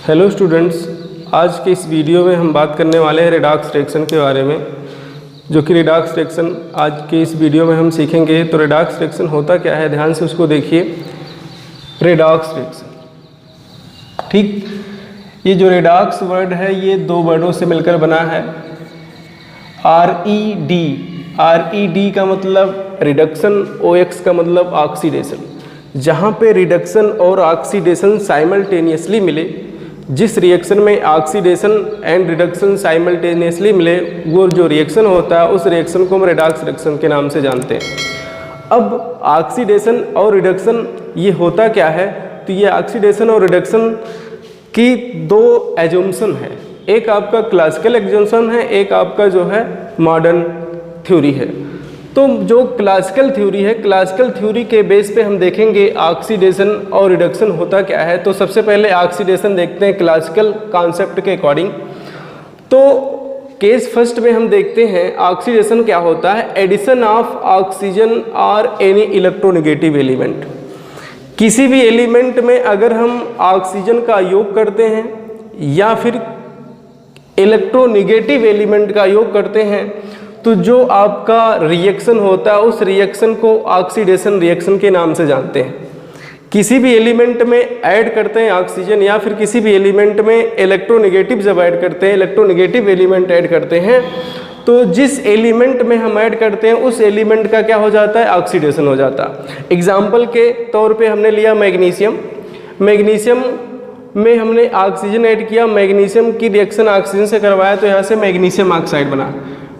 Hello students, आज के इस वीडियो में हम बात करने वाले हैं रेडॉक्स रिएक्शन के बारे में, जो कि रेडॉक्स रिएक्शन आज के इस वीडियो में हम सीखेंगे। तो रेडॉक्स रिएक्शन होता क्या है, ध्यान से उसको देखिए। रेडॉक्स रिएक्शन, ठीक, ये जो रेडॉक्स वर्ड है ये दो वर्डों से मिलकर बना है। RED का मतलब रिडक्शन, OX का मतलब ऑक्सीडेशन। जहाँ पे रिडक्शन और ऑक्सीडेशन साइमल्टेनियसली मिले, जिस रिएक्शन में ऑक्सीडेशन एंड रिडक्शन साइमल्टेनियसली मिले, वो जो रिएक्शन होता है उस रिएक्शन को हम रेडॉक्स रिएक्शन के नाम से जानते हैं। अब ऑक्सीडेशन और रिडक्शन ये होता क्या है, तो ये ऑक्सीडेशन और रिडक्शन की दो एजम्पशन है। एक आपका क्लासिकल एजम्पशन है, एक आपका जो है मॉडर्न थ्योरी है। तो जो क्लासिकल थ्योरी है, क्लासिकल थ्योरी के बेस पे हम देखेंगे ऑक्सीडेशन और रिडक्शन होता क्या है। तो सबसे पहले ऑक्सीडेशन देखते हैं क्लासिकल कॉन्सेप्ट के अकॉर्डिंग। तो केस फर्स्ट में हम देखते हैं ऑक्सीडेशन क्या होता है, एडिशन ऑफ ऑक्सीजन और एनी इलेक्ट्रोनेगेटिव एलिमेंट। किसी भी एलिमेंट में अगर हम ऑक्सीजन का योग करते हैं या फिर इलेक्ट्रोनेगेटिव एलिमेंट का योग करते हैं, तो जो आपका रिएक्शन होता है उस रिएक्शन को ऑक्सीडेशन रिएक्शन के नाम से जानते हैं। किसी भी एलिमेंट में ऐड करते हैं ऑक्सीजन या फिर किसी भी एलिमेंट में इलेक्ट्रोनेगेटिव जब ऐड करते हैं, इलेक्ट्रोनेगेटिव एलिमेंट ऐड करते हैं, तो जिस एलिमेंट में हम ऐड करते हैं उस एलिमेंट का क्या हो जाता है, ऑक्सीडेशन हो जाता है। एग्जाम्पल के तौर पे हमने लिया मैग्नीशियम। मैग्नीशियम में हमने ऑक्सीजन ऐड किया, मैग्नीशियम की रिएक्शन ऑक्सीजन से करवाया तो यहाँ से मैग्नीशियम ऑक्साइड बना।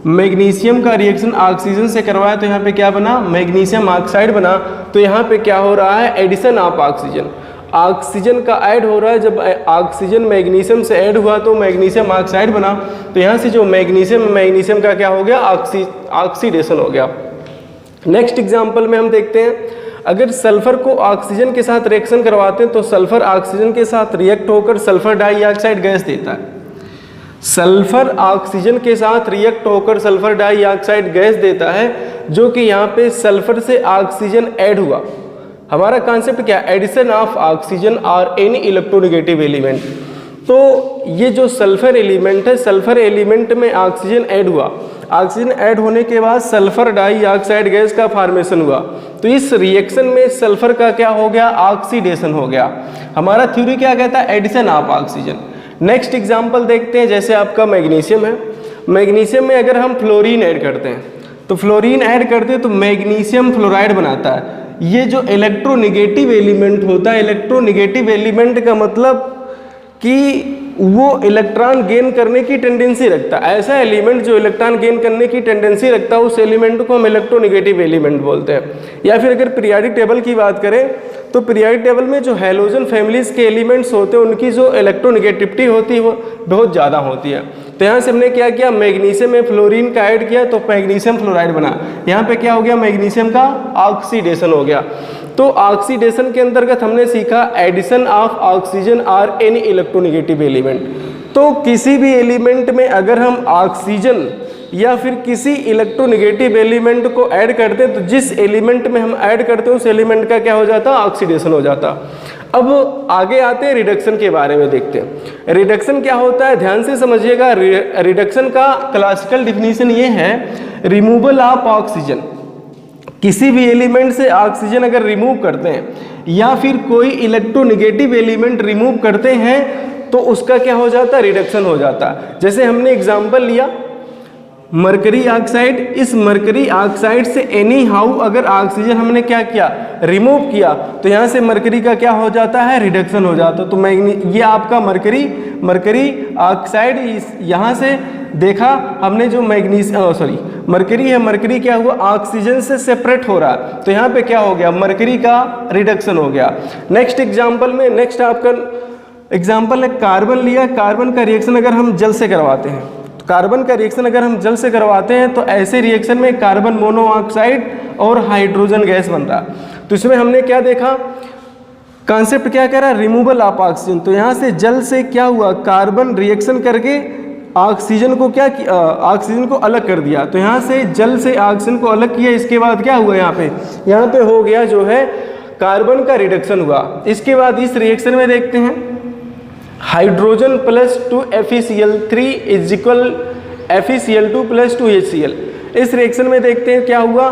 मैग्नीशियम का रिएक्शन ऑक्सीजन से करवाया तो यहाँ पे क्या बना, मैग्नीशियम ऑक्साइड बना। तो यहाँ पे क्या हो रहा है, एडिशन ऑफ ऑक्सीजन, ऑक्सीजन का ऐड हो रहा है। जब ऑक्सीजन मैग्नीशियम से ऐड हुआ तो मैग्नीशियम ऑक्साइड बना। तो यहाँ से जो मैग्नीशियम का क्या हो गया, ऑक्सीडेशन हो गया। नेक्स्ट एग्जाम्पल में हम देखते हैं, अगर सल्फर को ऑक्सीजन के साथ रिएक्शन करवाते हैं तो सल्फर ऑक्सीजन के साथ रिएक्ट होकर सल्फर डाइऑक्साइड गैस देता है। सल्फर ऑक्सीजन के साथ रिएक्ट होकर सल्फर डाइऑक्साइड गैस देता है, जो कि यहाँ पे सल्फर से ऑक्सीजन ऐड हुआ। हमारा कॉन्सेप्ट क्या, एडिशन ऑफ ऑक्सीजन और एनी इलेक्ट्रोनेगेटिव एलिमेंट। तो ये जो सल्फर एलिमेंट है, सल्फर एलिमेंट में ऑक्सीजन ऐड हुआ, ऑक्सीजन ऐड होने के बाद सल्फर डाइऑक्साइड गैस का फॉर्मेशन हुआ। तो इस रिएक्शन में सल्फर का क्या हो गया, ऑक्सीडेशन हो गया। हमारा थ्योरी क्या कहता है, addition of oxygen. Next example देखते हैं, जैसे आपका मैग्नीशियम है। मैग्नीशियम में अगर हम फ्लोरीन ऐड करते हैं तो फ्लोरीन ऐड करते हैं तो मैग्नीशियम फ्लोराइड बनाता है। ये जो इलेक्ट्रोनेगेटिव एलिमेंट होता है, इलेक्ट्रोनेगेटिव एलिमेंट का मतलब कि वो इलेक्ट्रॉन गेन करने की टेंडेंसी रखता है। ऐसा एलिमेंट जो इलेक्ट्रॉन गेन करने की टेंडेंसी रखता है उस एलिमेंट को हम इलेक्ट्रोनेगेटिव एलिमेंट बोलते हैं। या फिर अगर पीरियोडिक टेबल की बात करें तो पीरियोडिक टेबल में जो हैलोजन फैमिलीज के एलिमेंट्स होते हैं उनकी जो इलेक्ट्रोनेगेटिविटी होती है वो बहुत ज़्यादा होती है। तो यहाँ से हमने क्या किया, मैग्नीशियम में फ्लोरीन का ऐड किया तो मैग्नीशियम फ्लोराइड बना। यहाँ पे क्या हो गया, मैग्नीशियम का ऑक्सीडेशन हो गया। तो ऑक्सीडेशन के अंतर्गत हमने सीखा एडिशन ऑफ ऑक्सीजन और एनी इलेक्ट्रोनेगेटिव एलिमेंट। तो किसी भी एलिमेंट में अगर हम ऑक्सीजन या फिर किसी इलेक्ट्रोनेगेटिव एलिमेंट को ऐड करते हैं तो जिस एलिमेंट में हम ऐड करते हैं उस एलिमेंट का क्या हो जाता, ऑक्सीडेशन हो जाता। अब आगे आते हैं रिडक्शन के बारे में देखते हैं। रिडक्शन क्या होता है, ध्यान से समझिएगा। रिडक्शन का क्लासिकल डिफिनीशन ये है, रिमूवल ऑफ ऑक्सीजन। किसी भी एलिमेंट से ऑक्सीजन अगर रिमूव करते हैं या फिर कोई इलेक्ट्रोनेगेटिव एलिमेंट रिमूव करते हैं तो उसका क्या हो जाता है, रिडक्शन हो जाता है। जैसे हमने एग्जांपल लिया मरकरी ऑक्साइड। इस मरकरी ऑक्साइड से एनी हाउ अगर ऑक्सीजन हमने क्या किया, रिमूव किया, तो यहाँ से मरकरी का क्या हो जाता है, रिडक्शन हो जाता है। तो ये आपका मरकरी ऑक्साइड, यहाँ से देखा हमने जो मरकरी है, मरकरी क्या हुआ, ऑक्सीजन से सेपरेट हो रहा है। तो यहाँ पे क्या हो गया, मरकरी का रिडक्शन हो गया। नेक्स्ट एग्जाम्पल में, नेक्स्ट आपका एग्जाम्पल है कार्बन लिया। कार्बन का रिएक्शन अगर हम जल से करवाते हैं, कार्बन का रिएक्शन अगर हम जल से करवाते हैं तो ऐसे रिएक्शन में कार्बन मोनोऑक्साइड और हाइड्रोजन गैस बन रहा। तो इसमें हमने क्या देखा, कॉन्सेप्ट क्या कह रहा है, रिमूवल ऑफ ऑक्सीजन। तो यहाँ से जल से क्या हुआ, कार्बन रिएक्शन करके ऑक्सीजन को क्या किया, ऑक्सीजन को अलग कर दिया। तो यहाँ से जल से ऑक्सीजन को अलग किया, इसके बाद क्या हुआ, यहाँ पे हो गया जो है कार्बन का रिडक्शन हुआ। इसके बाद इस रिएक्शन में देखते हैं hydrogen plus 2 FeCl3 is equal FeCl2 plus 2 HCl। इस रिएक्शन में देखते हैं क्या हुआ,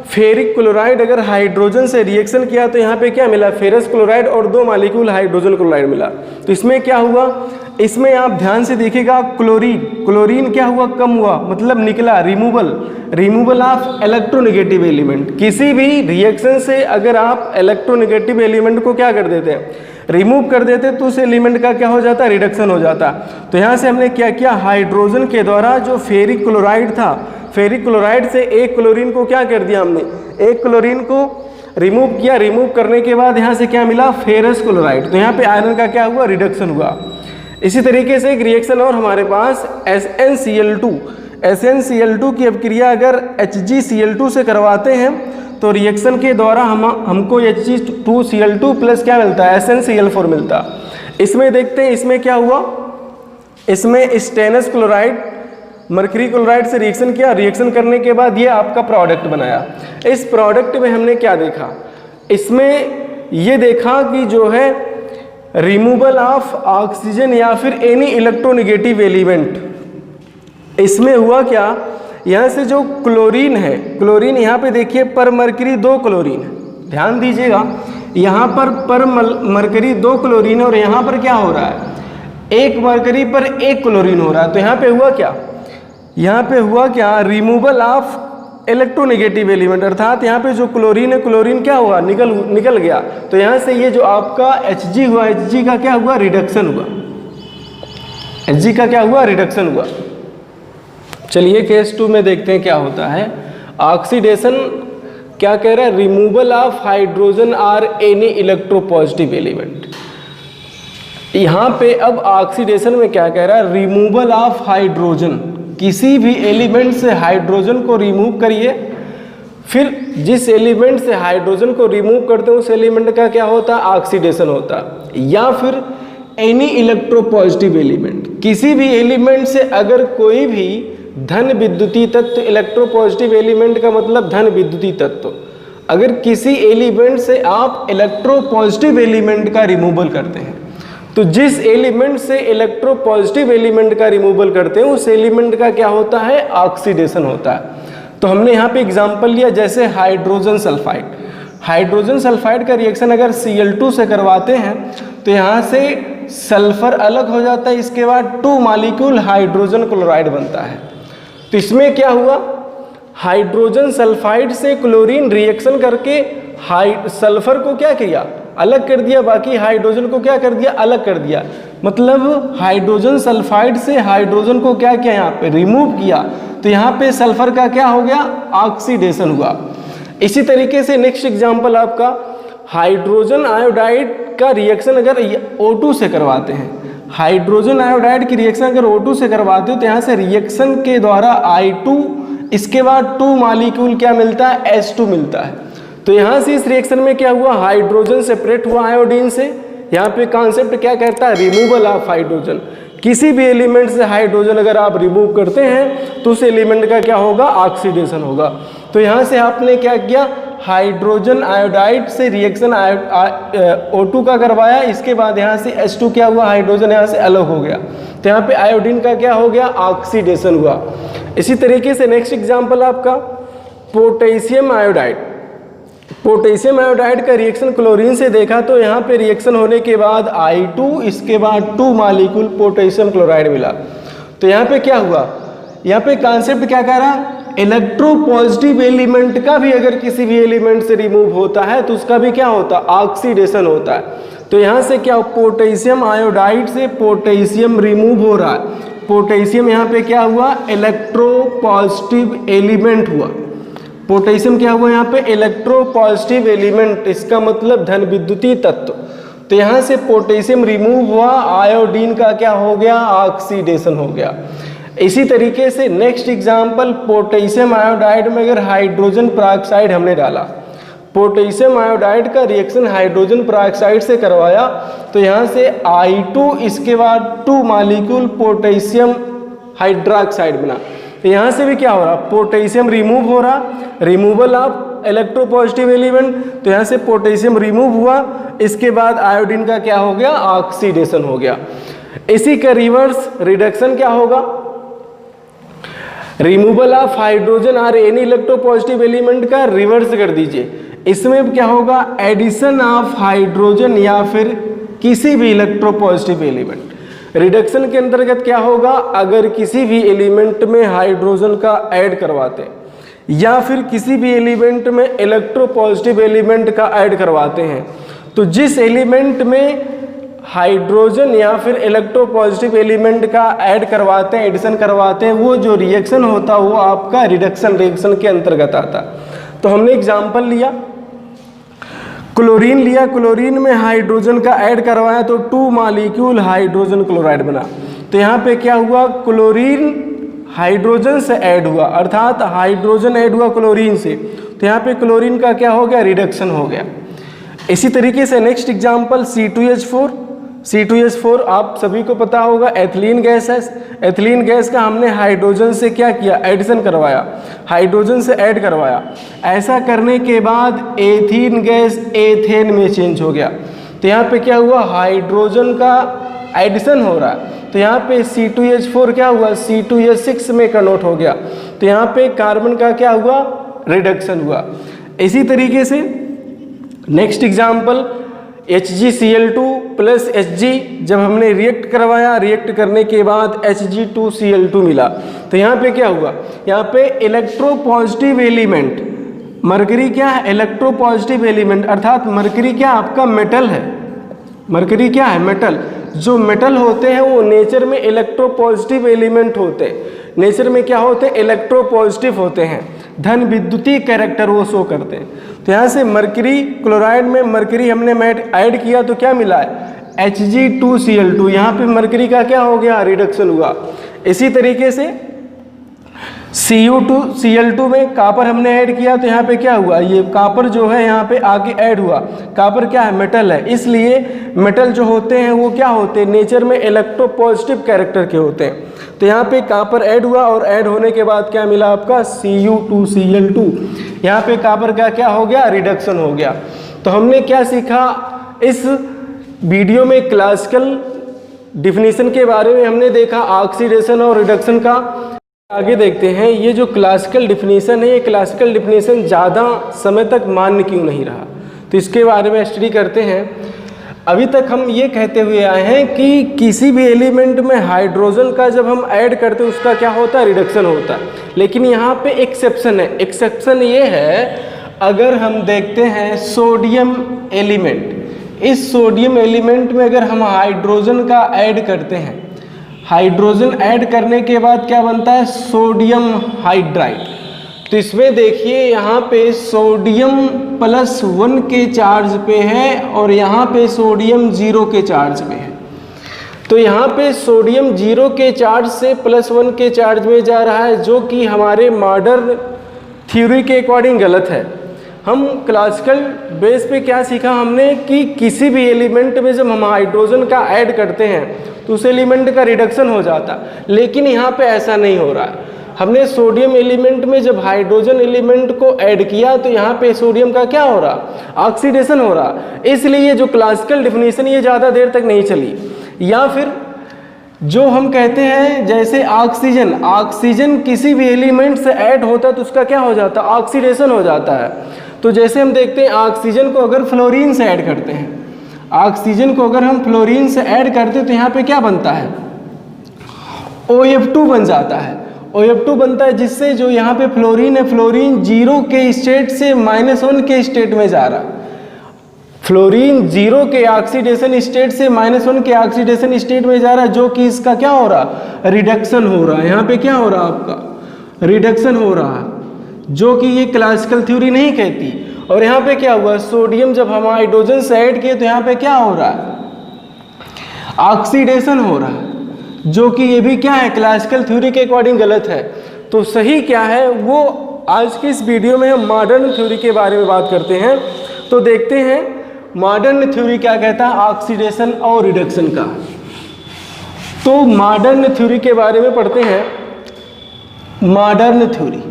फेरिक क्लोराइड अगर हाइड्रोजन से रिएक्शन किया तो यहाँ पे क्या मिला, फेरस क्लोराइड और 2 मॉलिक्यूल हाइड्रोजन क्लोराइड मिला। तो इसमें क्या हुआ, इसमें आप ध्यान से देखिएगा क्लोरीन क्या हुआ, कम हुआ, मतलब निकला, रिमूवल ऑफ इलेक्ट्रोनेगेटिव एलिमेंट। किसी भी रिएक्शन से अगर आप इलेक्ट्रोनेगेटिव एलिमेंट को क्या कर देते हैं, रिमूव कर देते, तो उस एलिमेंट का क्या हो जाता है, रिडक्शन हो जाता। तो यहाँ से हमने क्या किया, हाइड्रोजन के द्वारा जो फेरिक क्लोराइड था, फेरिक क्लोराइड से एक क्लोरीन को क्या कर दिया हमने, एक क्लोरीन को रिमूव किया। रिमूव करने के बाद यहाँ से क्या मिला, फेरस क्लोराइड। तो यहाँ पे आयरन का क्या हुआ, रिडक्शन हुआ। इसी तरीके से एक रिएक्शन और हमारे पास SnCl2 की अभिक्रिया अगर HgCl2 से करवाते हैं तो रिएक्शन के द्वारा हमको Hg2Cl2 प्लस क्या मिलता है, SnCl4 मिलता। इसमें देखते हैं इसमें क्या हुआ, इसमें स्टेनस क्लोराइड मरकरी क्लोराइड से रिएक्शन किया, रिएक्शन करने के बाद ये आपका प्रोडक्ट बनाया। इस प्रोडक्ट में हमने क्या देखा, इसमें ये देखा कि जो है रिमूवल ऑफ ऑक्सीजन या फिर एनी इलेक्ट्रोनेगेटिव एलिमेंट। इसमें हुआ क्या, यहाँ से जो क्लोरीन है, क्लोरीन यहाँ पे देखिए पर मरकरी 2 क्लोरीन है, ध्यान दीजिएगा, यहाँ पर मरकरी 2 क्लोरीन है और यहाँ पर क्या हो रहा है, 1 मरकरी पर 1 क्लोरीन हो रहा है। तो यहाँ पे हुआ क्या, यहाँ पे हुआ क्या, रिमूवल ऑफ इलेक्ट्रोनेगेटिव एलिमेंट, अर्थात यहाँ पे जो क्लोरीन है, क्लोरीन क्या हुआ, निकल गया। तो यहाँ से ये जो आपका Hg हुआ, Hg का क्या हुआ, रिडक्शन हुआ, Hg का क्या हुआ, रिडक्शन हुआ। चलिए केस 2 में देखते हैं क्या होता है। ऑक्सीडेशन क्या कह रहा है, removal of hydrogen or any electropositive element. यहाँ पे अब ऑक्सीडेशन में क्या कह रहा है, रिमूवल ऑफ हाइड्रोजन, किसी भी एलिमेंट से हाइड्रोजन को रिमूव करिए, फिर जिस एलिमेंट से हाइड्रोजन को रिमूव करते हैं उस एलिमेंट का क्या होता है, ऑक्सीडेशन होता है। या फिर एनी इलेक्ट्रोपॉजिटिव एलिमेंट, किसी भी एलिमेंट से अगर कोई भी धन विद्युतीय तत्व, इलेक्ट्रोपॉजिटिव एलिमेंट का मतलब धन विद्युतीय तत्व, अगर किसी एलिमेंट से आप इलेक्ट्रोपॉजिटिव एलिमेंट का रिमूवल करते हैं, तो जिस एलिमेंट से इलेक्ट्रोपॉजिटिव एलिमेंट का रिमूवल करते हैं उस एलिमेंट का क्या होता है, ऑक्सीडेशन होता है। तो हमने यहाँ पे एग्जांपल लिया, जैसे हाइड्रोजन सल्फाइड। हाइड्रोजन सल्फाइड का रिएक्शन अगर Cl2 से करवाते हैं तो यहाँ से सल्फर अलग हो जाता है, इसके बाद 2 मॉलिक्यूल हाइड्रोजन क्लोराइड बनता है। तो इसमें क्या हुआ, हाइड्रोजन सल्फाइड से क्लोरीन रिएक्शन करके सल्फर को क्या किया, अलग कर दिया, बाकी हाइड्रोजन को क्या कर दिया, अलग कर दिया। मतलब हाइड्रोजन सल्फाइड से हाइड्रोजन को क्या किया, यहाँ पे रिमूव किया। तो यहाँ पे सल्फर का क्या हो गया, ऑक्सीडेशन हुआ। इसी तरीके से नेक्स्ट एग्जांपल आपका हाइड्रोजन आयोडाइड का रिएक्शन अगर O2 से करवाते हैं, हाइड्रोजन आयोडाइड की रिएक्शन अगर O2 से करवाते हो तो यहाँ से रिएक्शन के द्वारा I2, इसके बाद 2 मॉलिक्यूल क्या मिलता है, H2 मिलता है। तो यहाँ से इस रिएक्शन में क्या हुआ, हाइड्रोजन सेपरेट हुआ आयोडीन से। यहाँ पे कॉन्सेप्ट क्या कहता है, रिमूवल ऑफ हाइड्रोजन। किसी भी एलिमेंट से हाइड्रोजन अगर आप रिमूव करते हैं तो उस एलिमेंट का क्या होगा, ऑक्सीडेशन होगा। तो यहाँ से आपने क्या किया, हाइड्रोजन आयोडाइड से रिएक्शन O2 का करवाया, इसके बाद यहाँ से H2 क्या हुआ, हाइड्रोजन यहाँ से अलग हो गया। तो यहाँ पे आयोडीन का क्या हो गया, ऑक्सीडेशन हुआ। इसी तरीके से नेक्स्ट एग्जाम्पल आपका पोटेशियम आयोडाइड। पोटेशियम आयोडाइड का रिएक्शन क्लोरीन से देखा तो यहाँ पे रिएक्शन होने के बाद I2, इसके बाद 2 मॉलिक्यूल पोटेशियम क्लोराइड मिला। तो यहाँ पे क्या हुआ, यहाँ पे कॉन्सेप्ट क्या कह रहा, इलेक्ट्रोपॉजिटिव एलिमेंट का भी अगर किसी भी एलिमेंट से रिमूव होता है तो उसका भी क्या होता है, ऑक्सीडेशन होता है। तो यहाँ से क्या, पोटेशियम आयोडाइड से पोटेशियम रिमूव हो रहा है। पोटेशियम यहाँ पे क्या हुआ, इलेक्ट्रोपॉजिटिव एलिमेंट हुआ। पोटेशियम क्या हुआ, यहाँ पे इलेक्ट्रोपॉजिटिव एलिमेंट, इसका मतलब धन विद्युतीय तत्व। तो यहाँ से पोटेशियम रिमूव हुआ, आयोडीन का क्या हो गया, ऑक्सीडेशन हो गया। इसी तरीके से नेक्स्ट एग्जांपल, पोटेशियम आयोडाइड में अगर हाइड्रोजन पेरोक्साइड हमने डाला, पोटेशियम आयोडाइड का रिएक्शन हाइड्रोजन पेरोक्साइड से करवाया तो यहाँ से I2, इसके बाद 2 मॉलिक्यूल पोटेशियम हाइड्रोक्साइड बना। तो यहाँ से भी क्या हो रहा, पोटेशियम रिमूव हो रहा, रिमूवल ऑफ इलेक्ट्रोपॉजिटिव एलिमेंट। तो यहाँ से पोटेशियम रिमूव हुआ, इसके बाद आयोडीन का क्या हो गया, ऑक्सीडेशन हो गया। इसी का रिवर्स रिडक्शन क्या होगा, रिमूवल ऑफ हाइड्रोजन और एनी इलेक्ट्रोपॉजिटिव एलिमेंट का रिवर्स कर दीजिए। इसमें क्या होगा, एडिशन ऑफ हाइड्रोजन या फिर किसी भी इलेक्ट्रोपॉजिटिव एलिमेंट। रिडक्शन के अंतर्गत क्या होगा, अगर किसी भी एलिमेंट में हाइड्रोजन का ऐड करवाते हैं या फिर किसी भी एलिमेंट में इलेक्ट्रोपॉजिटिव एलिमेंट का ऐड करवाते हैं, तो जिस एलिमेंट में हाइड्रोजन या फिर इलेक्ट्रोपॉजिटिव एलिमेंट का ऐड करवाते हैं, एडिशन करवाते हैं, वो जो रिएक्शन होता है वो आपका रिडक्शन रिएक्शन के अंतर्गत आता। तो हमने एग्जांपल लिया, क्लोरीन लिया, क्लोरीन में हाइड्रोजन का ऐड करवाया तो 2 मॉलिक्यूल हाइड्रोजन क्लोराइड बना। तो यहाँ पे क्या हुआ, क्लोरीन हाइड्रोजन से ऐड हुआ, अर्थात हाइड्रोजन ऐड हुआ क्लोरीन से, तो यहाँ पे क्लोरीन का क्या हो गया, रिडक्शन हो गया। इसी तरीके से नेक्स्ट एग्जांपल C2H4। C2H4 आप सभी को पता होगा एथिलीन गैस है। एथिलीन गैस का हमने हाइड्रोजन से क्या किया, एडिशन करवाया, हाइड्रोजन से ऐड करवाया। ऐसा करने के बाद एथीन गैस एथेन में चेंज हो गया। तो यहाँ पे क्या हुआ, हाइड्रोजन का एडिशन हो रहा है, तो यहाँ पे C2H4 क्या हुआ, C2H6 में कन्वर्ट हो गया। तो यहाँ पे कार्बन का क्या हुआ, रिडक्शन हुआ। इसी तरीके से next example HgCl2 plus Hg, जब हमने रिएक्ट करवाया, रिएक्ट करने के बाद Hg2Cl2 मिला। तो यहाँ पे क्या हुआ, यहाँ पे इलेक्ट्रोपॉजिटिव एलिमेंट, मरकरी क्या है, इलेक्ट्रोपॉजिटिव एलिमेंट, अर्थात मरकरी क्या आपका मेटल है, मरकरी क्या है, मेटल। जो मेटल होते हैं वो नेचर में इलेक्ट्रोपॉजिटिव एलिमेंट होते हैं, नेचर में क्या होते हैं, इलेक्ट्रोपॉजिटिव होते हैं, धन विद्युतीय कैरेक्टर वो शो करते हैं। तो यहाँ से मरकरी क्लोराइड में मरकरी हमने ऐड किया तो क्या मिला है, Hg2Cl2, यहाँ पे मरकरी का क्या हो गया, रिडक्शन हुआ। इसी तरीके से Cu2Cl2 में कापर हमने ऐड किया तो यहाँ पे क्या हुआ, ये कापर जो है यहाँ पे आगे ऐड हुआ। कापर क्या है, मेटल है, इसलिए मेटल जो होते हैं वो क्या होते हैं, नेचर में इलेक्ट्रोपॉजिटिव कैरेक्टर के होते हैं। तो यहाँ पे कापर ऐड हुआ और ऐड होने के बाद क्या मिला आपका, Cu2Cl2। यहाँ पे कापर का क्या हो गया, रिडक्शन हो गया। तो हमने क्या सीखा इस वीडियो में, क्लासिकल डिफिनीशन के बारे में हमने देखा, ऑक्सीडेशन और रिडक्शन का। आगे देखते हैं ये जो क्लासिकल डिफिनीशन है, ये क्लासिकल डिफिनीशन ज़्यादा समय तक मान्य क्यों नहीं रहा, तो इसके बारे में स्टडी करते हैं। अभी तक हम ये कहते हुए आए हैं कि किसी भी एलिमेंट में हाइड्रोजन का जब हम ऐड करते हैं उसका क्या होता है, रिडक्शन होता है। लेकिन यहाँ पे एक्सेप्शन है। एक्सेप्शन ये है, अगर हम देखते हैं सोडियम एलिमेंट, इस सोडियम एलिमेंट में अगर हम हाइड्रोजन का ऐड करते हैं, हाइड्रोजन ऐड करने के बाद क्या बनता है, सोडियम हाइड्राइड। तो इसमें देखिए यहाँ पे सोडियम +1 के चार्ज पे है और यहाँ पे सोडियम 0 के चार्ज पे है। तो यहाँ पे सोडियम 0 के चार्ज से +1 के चार्ज में जा रहा है, जो कि हमारे मॉडर्न थ्योरी के अकॉर्डिंग गलत है। हम क्लासिकल बेस पे क्या सीखा हमने कि किसी भी एलिमेंट में जब हम हाइड्रोजन का ऐड करते हैं तो उस एलिमेंट का रिडक्शन हो जाता, लेकिन यहाँ पे ऐसा नहीं हो रहा है। हमने सोडियम एलिमेंट में जब हाइड्रोजन एलिमेंट को ऐड किया तो यहाँ पे सोडियम का क्या हो रहा, ऑक्सीडेशन हो रहा। इसलिए जो क्लासिकल डिफिनीशन ये ज़्यादा देर तक नहीं चली। या फिर जो हम कहते हैं जैसे ऑक्सीजन, ऑक्सीजन किसी भी एलिमेंट से ऐड होता है तो उसका क्या हो जाता है, ऑक्सीडेशन हो जाता है। तो जैसे हम देखते हैं ऑक्सीजन को अगर फ्लोरीन से ऐड करते हैं, ऑक्सीजन को अगर हम फ्लोरीन से ऐड करते हैं तो यहाँ पे क्या बनता है, OF2 बन जाता है। OF2 बनता है जिससे जो यहाँ पे फ्लोरीन है, फ्लोरीन 0 के स्टेट से -1 के स्टेट में जा रहा। फ्लोरीन 0 के ऑक्सीडेशन स्टेट से -1 के ऑक्सीडेशन स्टेट में जा रहा है, जो कि इसका क्या हो रहा, रिडक्शन हो रहा है। यहाँ पे क्या हो रहा आपका, रिडक्शन हो रहा है, जो कि ये क्लासिकल थ्योरी नहीं कहती। और यहाँ पे क्या हुआ, सोडियम जब हम हाइड्रोजन से ऐड किए तो यहाँ पे क्या हो रहा है, ऑक्सीडेशन हो रहा है, जो कि ये भी क्या है, क्लासिकल थ्योरी के अकॉर्डिंग गलत है। तो सही क्या है वो आज के इस वीडियो में हम मॉडर्न थ्योरी के बारे में बात करते हैं। तो देखते हैं मॉडर्न थ्योरी क्या कहता है ऑक्सीडेशन और रिडक्शन का। तो मॉडर्न थ्योरी के बारे में पढ़ते हैं। Modern theory,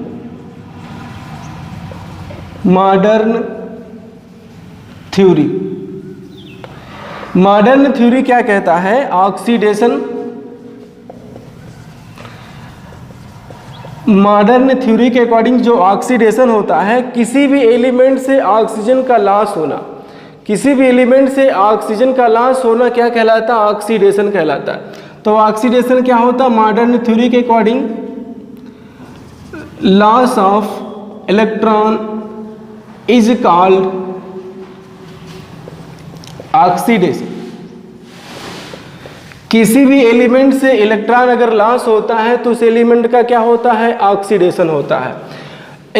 modern theory modern theory क्या कहता है? ऑक्सीडेशन, मॉडर्न थ्योरी के अकॉर्डिंग जो ऑक्सीडेशन होता है, किसी भी एलिमेंट से ऑक्सीजन का लॉस होना, किसी भी एलिमेंट से ऑक्सीजन का लॉस होना क्या कहलाता है? ऑक्सीडेशन कहलाता है। तो ऑक्सीडेशन क्या होता है मॉडर्न थ्योरी के according? Loss of electron is called oxidation. किसी भी एलिमेंट से इलेक्ट्रॉन अगर लॉस होता है तो उस एलिमेंट का क्या होता है? ऑक्सीडेशन होता है।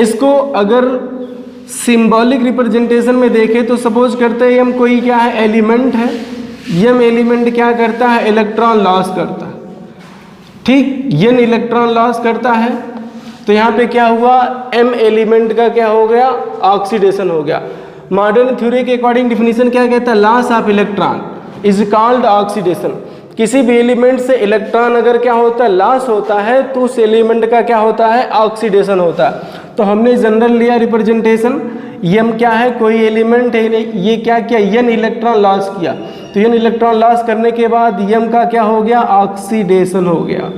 इसको अगर सिंबॉलिक रिप्रेजेंटेशन में देखें तो सपोज करते हैं हम कोई क्या है? एलिमेंट है। यम एलिमेंट क्या करता है? इलेक्ट्रॉन लॉस करता है। ठीक, यन इलेक्ट्रॉन लॉस करता है तो यहाँ पे क्या हुआ? एम एलिमेंट का क्या हो गया? ऑक्सीडेशन हो गया। मॉडर्न थ्योरी के अकॉर्डिंग डिफिनीशन क्या कहता है? Loss of electron is called oxidation. किसी भी एलिमेंट से इलेक्ट्रॉन अगर क्या होता है? लॉस होता है तो उस एलिमेंट का क्या होता है? ऑक्सीडेशन होता है। तो हमने जनरल लिया रिप्रेजेंटेशन, यम क्या है? कोई एलिमेंट है, ये क्या किया? यन इलेक्ट्रॉन लॉस किया, तो यन इलेक्ट्रॉन लॉस करने के बाद यम का क्या हो गया? ऑक्सीडेशन हो गया।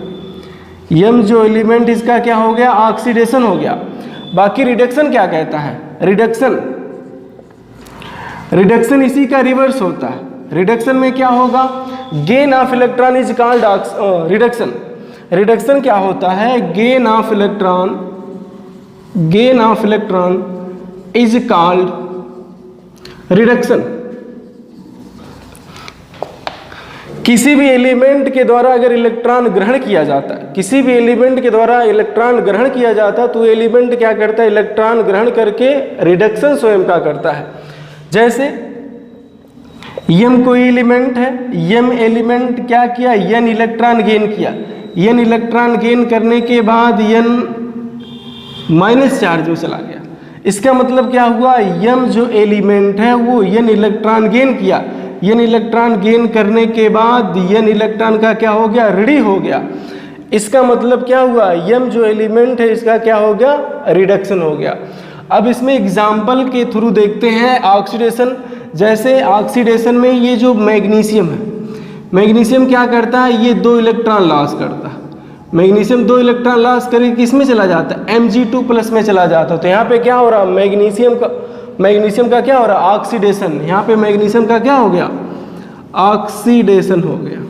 यम जो एलिमेंट इसका क्या हो गया? ऑक्सीडेशन हो गया। बाकी रिडक्शन क्या कहता है? रिडक्शन, रिडक्शन इसी का रिवर्स होता है। रिडक्शन में क्या होगा? Gain of electron is called reduction. Reduction क्या होता है? Gain of electron, gain of electron is called reduction. किसी भी एलिमेंट के द्वारा अगर इलेक्ट्रॉन ग्रहण किया जाता है, किसी भी एलिमेंट के द्वारा इलेक्ट्रॉन ग्रहण किया जाता है तो एलिमेंट क्या करता है? इलेक्ट्रॉन ग्रहण करके रिडक्शन स्वयं का करता है। जैसे यम कोई एलिमेंट है, यम एलिमेंट क्या किया? यन इलेक्ट्रॉन गेन किया। यन इलेक्ट्रॉन गेन करने के बाद यन माइनस चार्ज में चला गया। इसका मतलब क्या हुआ? यम जो एलिमेंट है वो यन इलेक्ट्रॉन गेन किया। यन इलेक्ट्रॉन गेन करने के बाद यन इलेक्ट्रॉन का क्या हो गया? ऋणी हो गया। इसका मतलब क्या हुआ? यम जो एलिमेंट है इसका क्या हो गया? रिडक्शन हो गया। अब इसमें एग्जाम्पल के थ्रू देखते हैं ऑक्सीडेशन। जैसे ऑक्सीडेशन में ये जो मैग्नीशियम है, मैग्नीशियम क्या करता है? ये 2 इलेक्ट्रॉन लॉस करता है। मैग्नीशियम 2 इलेक्ट्रॉन लॉस करके किस में चला जाता है? Mg2+ में चला जाता है। तो यहाँ पे क्या हो रहा? मैग्नीशियम का क्या हो रहा? ऑक्सीडेशन। यहाँ पे मैग्नीशियम का क्या हो गया? ऑक्सीडेशन हो गया।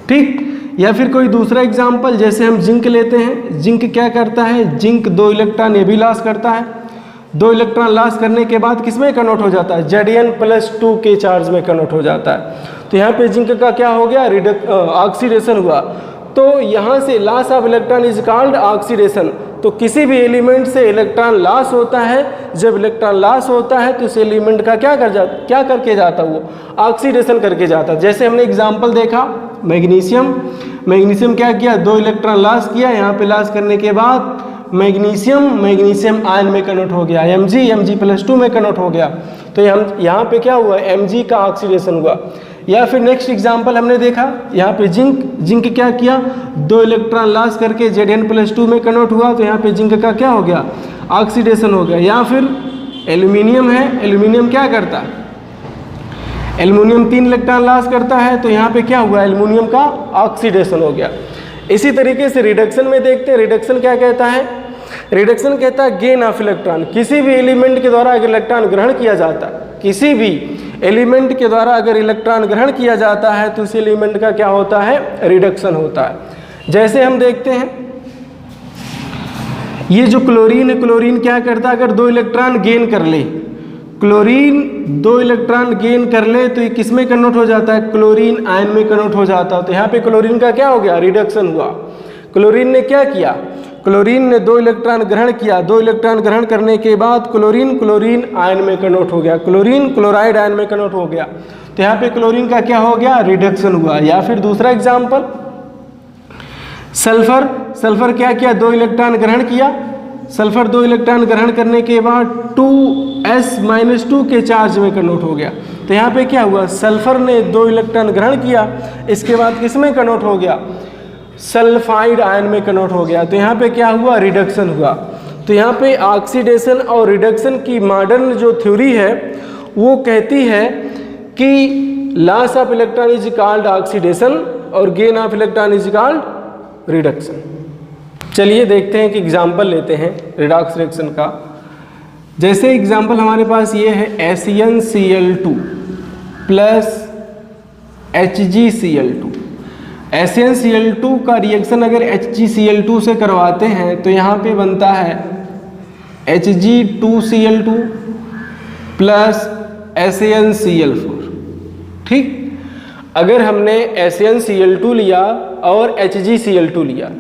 ठीक, या फिर कोई दूसरा एग्जाम्पल, जैसे हम जिंक लेते हैं। जिंक क्या करता है? जिंक 2 इलेक्ट्रॉन ये भी लॉस करता है। 2 इलेक्ट्रॉन लॉस करने के बाद किस में कन्वर्ट हो जाता है? Zn+2 के चार्ज में कन्वर्ट हो जाता है। तो यहाँ पे जिंक का क्या हो गया? ऑक्सीडेशन हुआ। तो यहाँ से loss of electron is called oxidation. तो किसी भी एलिमेंट से इलेक्ट्रॉन लॉस होता है, जब इलेक्ट्रॉन लॉस होता है तो उस एलिमेंट का क्या करके जाता है? वो ऑक्सीडेशन करके जाता है। जैसे हमने एग्जाम्पल देखा मैग्नीशियम, मैग्नीशियम क्या किया? 2 इलेक्ट्रॉन लॉस किया। यहाँ पे लॉस करने के बाद मैग्नीशियम आयन में कन्वर्ट हो गया, Mg+2 में कन्वर्ट हो गया। तो यहाँ पे क्या हुआ? Mg का ऑक्सीडेशन हुआ। या फिर नेक्स्ट एग्जांपल हमने देखा, यहाँ पे जिंक क्या किया? 2 इलेक्ट्रॉन लॉस करके Zn+2 में कन्वर्ट हुआ। तो यहाँ पे जिंक का क्या हो गया? ऑक्सीडेशन हो गया। या फिर एल्यूमिनियम है, एल्यूमिनियम क्या करता है? एल्यूमिनियम 3 इलेक्ट्रॉन लॉस करता है। तो यहाँ पे क्या हुआ? एल्यूमिनियम का ऑक्सीडेशन हो गया। इसी तरीके से रिडक्शन में देखते हैं। रिडक्शन क्या कहता है? रिडक्शन कहता है गेन ऑफ इलेक्ट्रॉन। किसी भी एलिमेंट के द्वारा अगर इलेक्ट्रॉन ग्रहण किया जाता है, किसी भी एलिमेंट के द्वारा अगर इलेक्ट्रॉन ग्रहण किया जाता है तो उस एलिमेंट का क्या होता है? रिडक्शन होता है। जैसे हम देखते हैं ये जो क्लोरीन है, क्लोरीन क्या करता है? अगर 2 इलेक्ट्रॉन गेन कर ले, क्लोरीन 2 इलेक्ट्रॉन गेन कर ले तो ये किस में कन्वर्ट हो जाता है? क्लोरीन आयन में कन्वर्ट हो जाता है। तो यहाँ पे क्लोरीन का क्या हो गया? रिडक्शन हुआ। क्लोरीन ने क्या किया? क्लोरीन ने 2 इलेक्ट्रॉन ग्रहण किया। 2 इलेक्ट्रॉन ग्रहण करने के बाद क्लोरीन आयन में कन्वर्ट हो गया, क्लोरीन क्लोराइड आयन में कन्वर्ट हो गया। तो यहाँ पे क्लोरीन का क्या हो गया? रिडक्शन हुआ। या फिर दूसरा एग्जाम्पल सल्फर, सल्फर क्या किया? 2 इलेक्ट्रॉन ग्रहण किया। सल्फर 2 इलेक्ट्रॉन ग्रहण करने के बाद 2s-2 के चार्ज में कन्वर्ट हो गया। तो यहाँ पे क्या हुआ? सल्फर ने 2 इलेक्ट्रॉन ग्रहण किया, इसके बाद किस में कन्वर्ट हो गया? सल्फाइड आयन में कन्वर्ट हो गया। तो यहाँ पे क्या हुआ? रिडक्शन हुआ। तो यहाँ पे ऑक्सीडेशन और रिडक्शन की मॉडर्न जो थ्योरी है वो कहती है कि loss of electron is called oxidation और gain of electron is called reduction. चलिए देखते हैं कि एग्जाम्पल लेते हैं रिडॉक्स रिएक्शन का। जैसे एग्जाम्पल हमारे पास ये है ACnCl2 प्लस HgCl2। ACnCl2 का रिएक्शन अगर HgCl2 से करवाते हैं तो यहाँ पे बनता है Hg2Cl2 प्लस ACnCl4। ठीक, अगर हमने ACnCl2 लिया और HgCl2 लिया,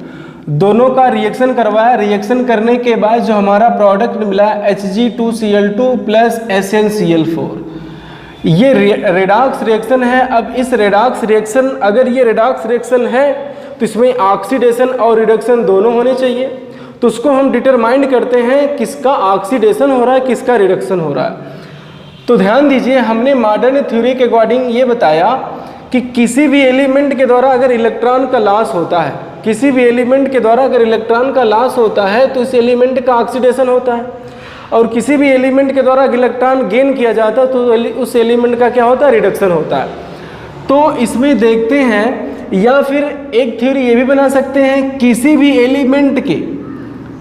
दोनों का रिएक्शन करवाया, रिएक्शन करने के बाद जो हमारा प्रोडक्ट मिला Hg2Cl2 प्लस ACnCl4, ये रेडॉक्स रिएक्शन है। अब इस रेडॉक्स रिएक्शन, अगर ये रेडॉक्स रिएक्शन है तो इसमें ऑक्सीडेशन और रिडक्शन दोनों होने चाहिए। तो उसको हम डिटरमाइन करते हैं किसका ऑक्सीडेशन हो रहा है, किसका रिडक्शन हो रहा है। तो ध्यान दीजिए, हमने मॉडर्न थ्योरी के अकॉर्डिंग ये बताया कि किसी भी एलिमेंट के द्वारा अगर इलेक्ट्रॉन का लॉस होता है, किसी भी एलिमेंट के द्वारा अगर इलेक्ट्रॉन का लॉस होता है तो इस एलिमेंट का ऑक्सीडेशन होता है, और किसी भी एलिमेंट के द्वारा इलेक्ट्रॉन गेन किया जाता है तो उस एलिमेंट का क्या होता है, रिडक्शन होता है। तो इसमें देखते हैं, या फिर एक थ्योरी ये भी बना सकते हैं, किसी भी एलिमेंट के,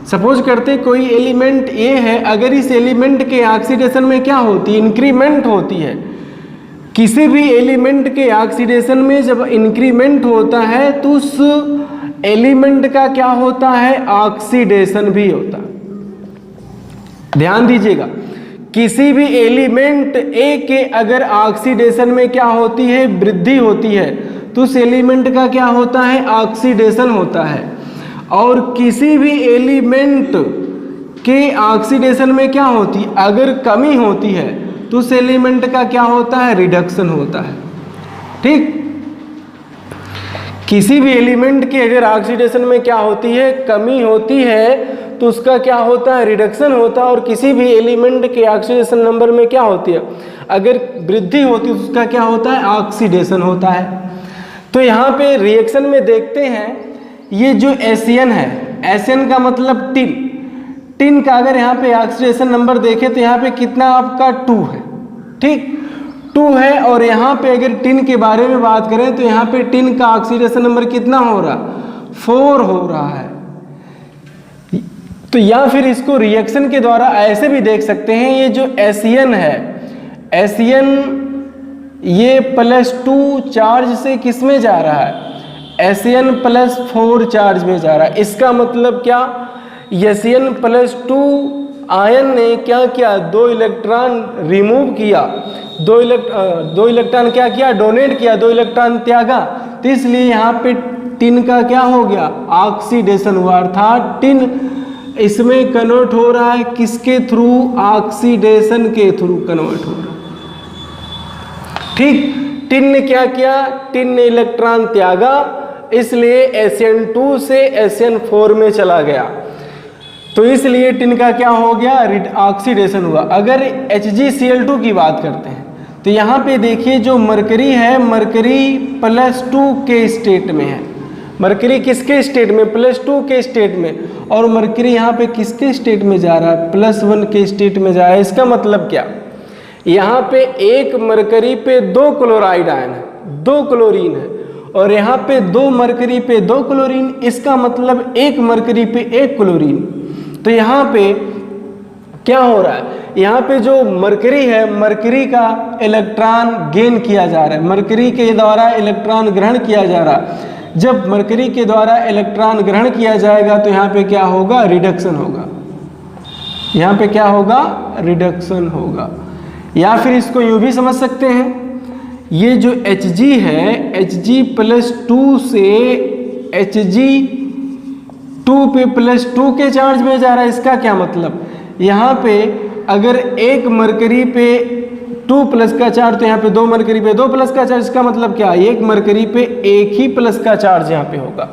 सपोज करते कोई एलिमेंट ए है, अगर इस एलिमेंट के ऑक्सीडेशन में क्या होती है, इंक्रीमेंट होती है। किसी भी एलिमेंट के ऑक्सीडेशन में जब इंक्रीमेंट होता है तो उस एलिमेंट का क्या होता है, ऑक्सीडेशन भी होता है। ध्यान दीजिएगा, किसी भी एलिमेंट ए के अगर ऑक्सीडेशन में क्या होती है, वृद्धि होती है, तो उस एलिमेंट का क्या होता है, ऑक्सीडेशन होता है। और किसी भी एलिमेंट के ऑक्सीडेशन में क्या होती है, अगर कमी होती है तो उस एलिमेंट का क्या होता है, रिडक्शन होता है। ठीक, किसी भी एलिमेंट के अगर ऑक्सीडेशन में क्या होती है, कमी होती है, तो उसका क्या होता है, रिडक्शन होता है। और किसी भी एलिमेंट के ऑक्सीडेशन नंबर में क्या होती है, अगर वृद्धि होती है, उसका क्या होता है, ऑक्सीडेशन होता है। तो यहाँ पे रिएक्शन में देखते हैं, ये जो एसियन है, एसियन का मतलब टिन, टिन का अगर यहाँ पे ऑक्सीडेशन नंबर देखें तो यहाँ पे कितना आपका 2 है। ठीक, 2 है। और यहाँ पे अगर टिन के बारे में बात करें तो यहाँ पे टिन का ऑक्सीडेशन नंबर कितना हो रहा, 4 हो रहा है। तो या फिर इसको रिएक्शन के द्वारा ऐसे भी देख सकते हैं, ये जो एसियन है, एसियन ये +2 चार्ज से किस में जा रहा है, एसियन +4 चार्ज में जा रहा है। इसका मतलब क्या, एसियन +2 आयन ने क्या किया, 2 इलेक्ट्रॉन रिमूव किया, 2 इलेक्ट्रॉन क्या किया, डोनेट किया, 2 इलेक्ट्रॉन त्यागा। तो इसलिए यहाँ पे टिन का क्या हो गया, ऑक्सीडेशन हुआ, अर्थात टिन इसमें कन्वर्ट हो रहा है, किसके थ्रू, ऑक्सीडेशन के थ्रू कन्वर्ट हो रहा है। ठीक, टिन ने क्या किया, टिन ने इलेक्ट्रॉन त्यागा, इसलिए Sn2 से Sn4 में चला गया। तो इसलिए टिन का क्या हो गया, ऑक्सीडेशन हुआ। अगर HgCl2 की बात करते हैं तो यहाँ पे देखिए, जो मरकरी है, मरकरी +2 के स्टेट में है। मरकरी किसके स्टेट में, +2 के स्टेट में। और मरकरी यहाँ पे किसके स्टेट में जा रहा है, +1 के स्टेट में जा रहा है। इसका मतलब क्या, यहाँ पे एक मरकरी पे 2 क्लोराइड आयन है, 2 क्लोरीन है, और यहाँ पे 2 मरकरी पे 2 क्लोरीन, इसका मतलब 1 मरकरी पे 1 क्लोरीन। तो यहाँ पे क्या हो रहा है, यहाँ पे जो मरकरी है, मरकरी का इलेक्ट्रॉन गेन किया जा रहा है, मरकरी के द्वारा इलेक्ट्रॉन ग्रहण किया जा रहा है। जब मरकरी के द्वारा इलेक्ट्रॉन ग्रहण किया जाएगा तो यहाँ पे क्या होगा, रिडक्शन होगा। यहाँ पे क्या होगा, रिडक्शन होगा। या फिर इसको यूं भी समझ सकते हैं, ये जो Hg है, Hg+2 से Hg2 पे +2 के चार्ज में जा रहा है। इसका क्या मतलब, यहाँ पे अगर एक मरकरी पे 2+ का चार्ज, तो यहाँ पे 2 मरकरी पे 2+ का चार्ज। इसका मतलब क्या, एक मरकरी पे 1 ही प्लस का चार्ज यहाँ पे होगा।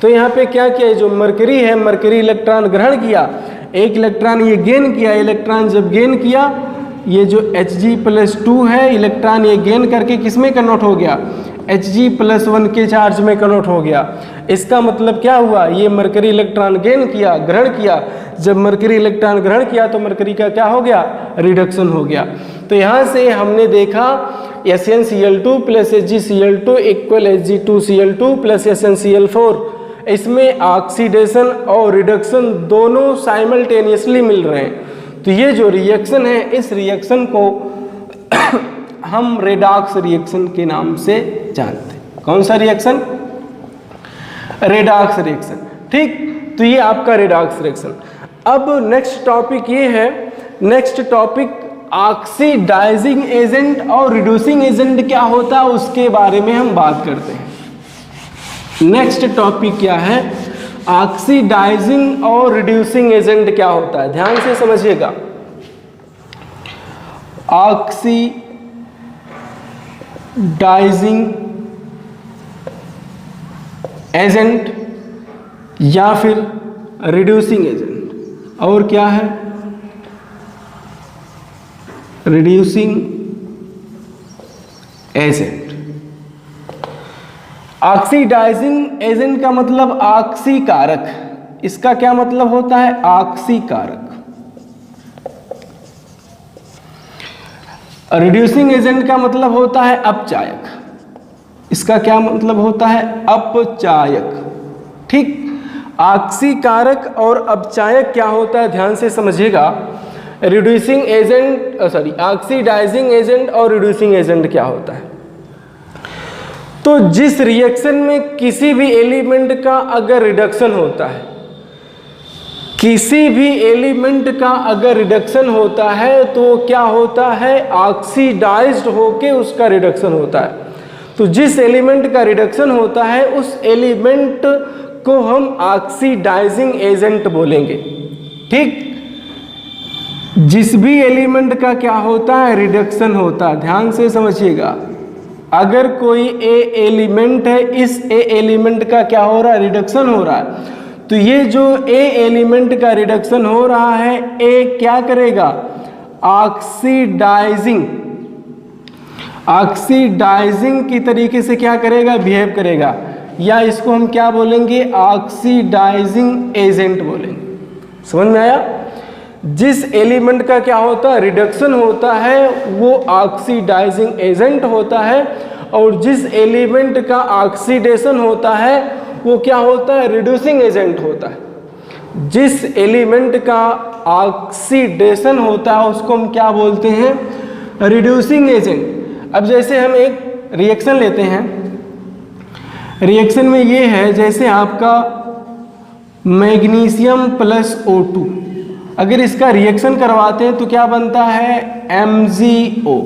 तो यहाँ पे क्या किया, जो मरकरी है, मरकरी इलेक्ट्रॉन ग्रहण किया, 1 इलेक्ट्रॉन ये गेन किया। इलेक्ट्रॉन जब गेन किया, ये जो Hg+2 है, इलेक्ट्रॉन ये गेन करके किस में कन्वर्ट हो गया, Hg+1 के चार्ज में कन्वर्ट हो गया। इसका मतलब क्या हुआ, ये मरकरी इलेक्ट्रॉन गेन किया, ग्रहण किया। जब मरकरी इलेक्ट्रॉन ग्रहण किया तो मरकरी का क्या हो गया, रिडक्शन हो गया। तो यहाँ से हमने देखा SnCl2 plus HgCl2 equal Hg2Cl2 plus SnCl4। इसमें ऑक्सीडेशन और रिडक्शन दोनों साइमल्टेनियसली मिल रहे हैं। तो ये जो रिएक्शन है, इस रिएक्शन को हम रेडॉक्स रिएक्शन के नाम से जानते हैं। कौन सा रिएक्शन? Redox reaction. ठीक, तो ये आपका रेडॉक्स रिएक्शन। अब नेक्स्ट टॉपिक ये है, नेक्स्ट टॉपिक ऑक्सीडाइजिंग एजेंट और रिड्यूसिंग एजेंट क्या होता है उसके बारे में हम बात करते हैं। नेक्स्ट टॉपिक क्या है? ऑक्सीडाइजिंग और रिड्यूसिंग एजेंट क्या होता है, ध्यान से समझिएगा। ऑक्सीडाइजिंग एजेंट या फिर रिड्यूसिंग एजेंट, और क्या है? Reducing agent. ऑक्सीडाइजिंग एजेंट का मतलब ऑक्सीकारक, इसका क्या मतलब होता है? ऑक्सीकारक। रिड्यूसिंग एजेंट का मतलब होता है अपचायक, इसका क्या मतलब होता है? अपचायक। ठीक, ऑक्सीकारक और अपचायक क्या होता है, ध्यान से समझिएगा। रिड्यूसिंग एजेंट ऑक्सीडाइजिंग एजेंट और रिड्यूसिंग एजेंट क्या होता है? तो जिस रिएक्शन में किसी भी एलिमेंट का अगर रिडक्शन होता है, किसी भी एलिमेंट का अगर रिडक्शन होता है तो क्या होता है? ऑक्सीडाइज्ड होके उसका रिडक्शन होता है। तो जिस एलिमेंट का रिडक्शन होता है उस एलिमेंट को हम ऑक्सीडाइजिंग एजेंट बोलेंगे। ठीक, जिस भी एलिमेंट का क्या होता है? रिडक्शन होता है। ध्यान से समझिएगा, अगर कोई ए एलिमेंट है, इस ए एलिमेंट का क्या हो रहा है? रिडक्शन हो रहा है। तो ये जो ए एलिमेंट का रिडक्शन हो रहा है, ए क्या करेगा? ऑक्सीडाइजिंग की तरीके से क्या करेगा? बिहेव करेगा, या इसको हम क्या बोलेंगे? ऑक्सीडाइजिंग एजेंट बोलेंगे। समझ में आया? जिस एलिमेंट का क्या होता है? रिडक्शन होता है, वो ऑक्सीडाइजिंग एजेंट होता है, और जिस एलिमेंट का ऑक्सीडेशन होता है वो क्या होता है? रिड्यूसिंग एजेंट होता है। जिस एलिमेंट का ऑक्सीडेशन होता है उसको हम क्या बोलते हैं? Reducing agent. अब जैसे हम एक रिएक्शन लेते हैं, रिएक्शन में ये है जैसे आपका मैग्नीशियम प्लस O2, अगर इसका रिएक्शन करवाते हैं तो क्या बनता है? MgO।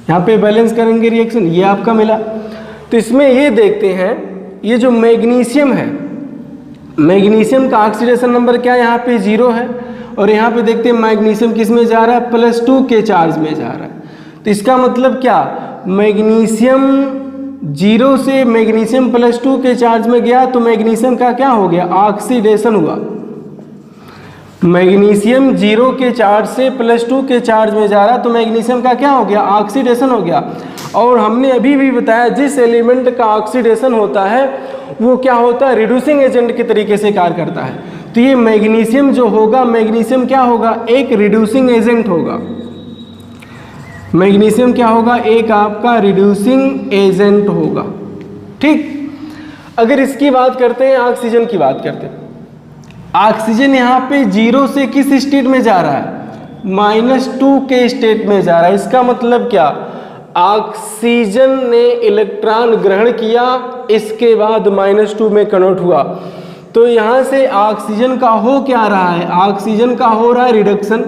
यहाँ पे बैलेंस करेंगे रिएक्शन, ये आपका मिला। तो इसमें ये देखते हैं, ये जो मैग्नीशियम है, मैग्नीशियम का ऑक्सीडेशन नंबर क्या है? यहाँ पे 0 है, और यहाँ पे देखते हैं मैग्नीशियम किस में जा रहा है? +2 के चार्ज में जा रहा है। तो इसका मतलब क्या? मैग्नीशियम 0 से मैग्नीशियम +2 के चार्ज में गया तो मैग्नीशियम का क्या हो गया? ऑक्सीडेशन हुआ। मैग्नीशियम 0 के चार्ज से +2 के चार्ज में जा रहा तो मैग्नीशियम का क्या हो गया? ऑक्सीडेशन हो गया। और हमने अभी भी बताया जिस एलिमेंट का ऑक्सीडेशन होता है वो क्या होता है? रिड्यूसिंग एजेंट के तरीके से कार्य करता है। तो ये मैग्नीशियम जो होगा, मैग्नीशियम क्या होगा? एक रिड्यूसिंग एजेंट होगा। मैग्नीशियम क्या होगा? एक आपका रिड्यूसिंग एजेंट होगा। ठीक, अगर इसकी बात करते हैं, ऑक्सीजन की बात करते हैं। ऑक्सीजन यहाँ पे 0 से किस स्टेट में जा रहा है? -2 के स्टेट में जा रहा है। इसका मतलब क्या? ऑक्सीजन ने इलेक्ट्रॉन ग्रहण किया, इसके बाद -2 में कन्वर्ट हुआ। तो यहाँ से ऑक्सीजन का हो क्या रहा है? ऑक्सीजन का हो रहा है रिडक्शन।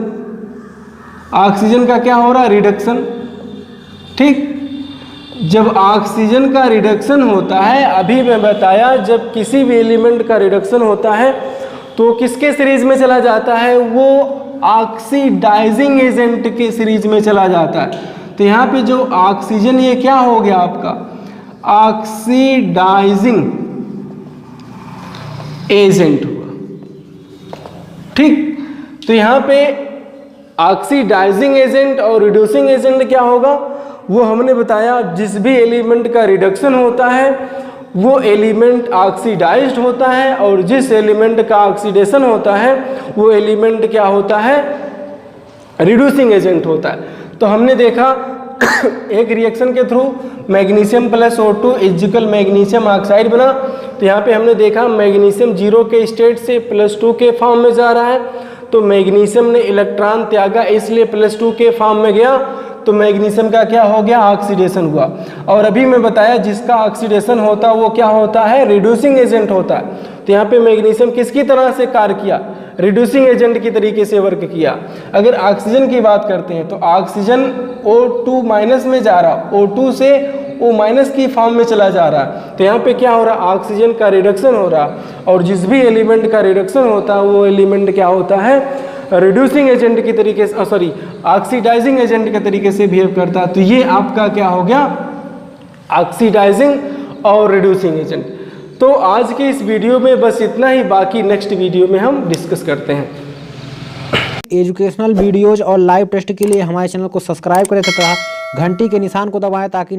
ऑक्सीजन का क्या हो रहा है? रिडक्शन। ठीक, जब ऑक्सीजन का रिडक्शन होता है, अभी मैं बताया जब किसी भी एलिमेंट का रिडक्शन होता है तो किसके सीरीज में चला जाता है? वो ऑक्सीडाइजिंग एजेंट के सीरीज में चला जाता है। तो यहाँ पे जो ऑक्सीजन, ये क्या हो गया आपका? ऑक्सीडाइजिंग एजेंट हुआ। ठीक, तो यहाँ पे ऑक्सीडाइजिंग एजेंट और रिड्यूसिंग एजेंट क्या होगा? वो हमने बताया जिस भी एलिमेंट का रिडक्शन होता है वो एलिमेंट ऑक्सीडाइज्ड होता है, और जिस एलिमेंट का ऑक्सीडेशन होता है वो एलिमेंट क्या होता है? रिड्यूसिंग एजेंट होता है। तो हमने देखा एक रिएक्शन के through magnesium plus O2 equal magnesium oxide बना। तो यहाँ पे हमने देखा मैग्नीशियम 0 के स्टेट से +2 के फॉर्म में जा रहा है, तो मैग्नीशियम ने इलेक्ट्रॉन त्यागा इसलिए +2 के फॉर्म में गया, तो मैग्नीशियम का क्या हो गया, ऑक्सीडेशन हुआ। और अभी मैं बताया जिसका ऑक्सीडेशन होता है वो क्या होता है, रिड्यूसिंग एजेंट होता है। तो यहाँ पे मैग्नीशियम किसकी तरह से कार्य किया, रिड्यूसिंग एजेंट की तरीके से वर्क किया। अगर ऑक्सीजन की बात करते हैं तो ऑक्सीजन O2- में जा रहा, O2 से O- की फॉर्म में चला जा रहा है। तो यहाँ पे क्या हो रहा है, ऑक्सीजन का रिडक्शन हो रहा, और जिस भी एलिमेंट का रिडक्शन होता है वो एलिमेंट क्या होता है, रिड्यूसिंग एजेंट की तरीके से ऑक्सीडाइजिंग एजेंट के तरीके से बिहेव करता है। तो ये आपका क्या हो गया, ऑक्सीडाइजिंग और रिड्यूसिंग एजेंट। तो आज के इस वीडियो में बस इतना ही, बाकी नेक्स्ट वीडियो में हम डिस्कस करते हैं। एजुकेशनल वीडियोज और लाइव टेस्ट के लिए हमारे चैनल को सब्सक्राइब करें तथा घंटी के निशान को दबाएं ताकि